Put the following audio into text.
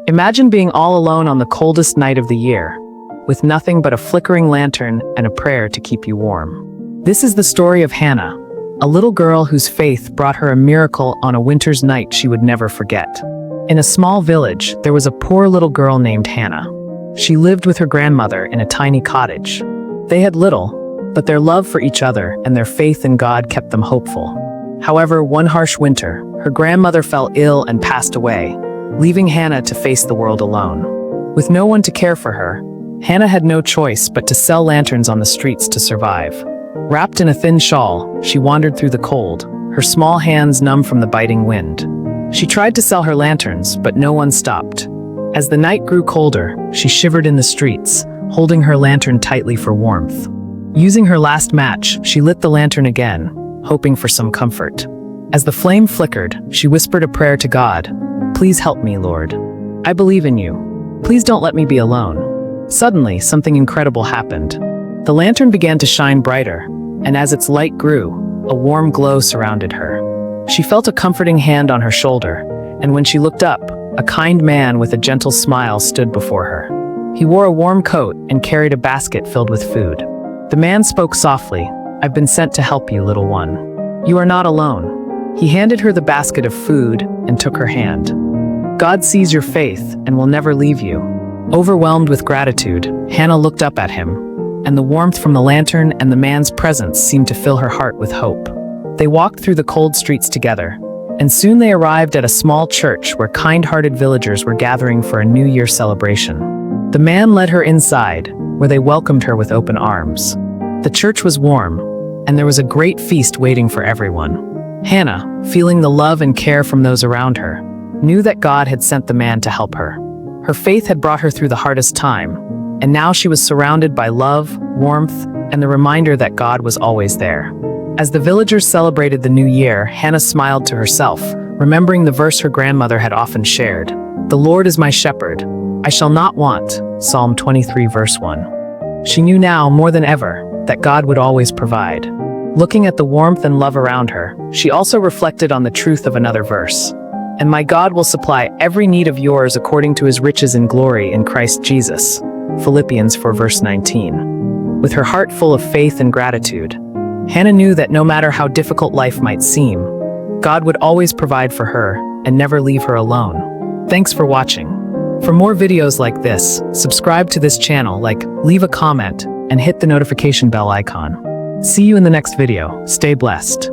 Imagine being all alone on the coldest night of the year, with nothing but a flickering lantern and a prayer to keep you warm. This is the story of Hannah, a little girl whose faith brought her a miracle on a winter's night she would never forget. In a small village, there was a poor little girl named Hannah. She lived with her grandmother in a tiny cottage. They had little, but their love for each other and their faith in God kept them hopeful. However, one harsh winter, her grandmother fell ill and passed away, leaving Hannah to face the world alone. With no one to care for her, Hannah had no choice but to sell lanterns on the streets to survive. Wrapped in a thin shawl, she wandered through the cold, her small hands numb from the biting wind. She tried to sell her lanterns, but no one stopped. As the night grew colder, she shivered in the streets, holding her lantern tightly for warmth. Using her last match, she lit the lantern again, hoping for some comfort. As the flame flickered, she whispered a prayer to God. "Please help me, Lord. I believe in you. Please don't let me be alone." Suddenly, something incredible happened. The lantern began to shine brighter, and as its light grew, a warm glow surrounded her. She felt a comforting hand on her shoulder, and when she looked up, a kind man with a gentle smile stood before her. He wore a warm coat and carried a basket filled with food. The man spoke softly, "I've been sent to help you, little one. You are not alone." He handed her the basket of food and took her hand. "God sees your faith and will never leave you." Overwhelmed with gratitude, Hannah looked up at him, and the warmth from the lantern and the man's presence seemed to fill her heart with hope. They walked through the cold streets together, and soon they arrived at a small church where kind-hearted villagers were gathering for a New Year celebration. The man led her inside, where they welcomed her with open arms. The church was warm, and there was a great feast waiting for everyone. Hannah, feeling the love and care from those around her, knew that God had sent the man to help her. Her faith had brought her through the hardest time, and now she was surrounded by love, warmth, and the reminder that God was always there. As the villagers celebrated the new year, Hannah smiled to herself, remembering the verse her grandmother had often shared. "The Lord is my shepherd. I shall not want," Psalm 23 verse 1. She knew now, more than ever, that God would always provide. Looking at the warmth and love around her, she also reflected on the truth of another verse. "And my God will supply every need of yours according to his riches in glory in Christ Jesus." Philippians 4 verse 19. With her heart full of faith and gratitude, Hannah knew that no matter how difficult life might seem, God would always provide for her and never leave her alone. Thanks for watching. For more videos like this, subscribe to this channel, leave a comment, and hit the notification bell icon. See you in the next video. Stay blessed.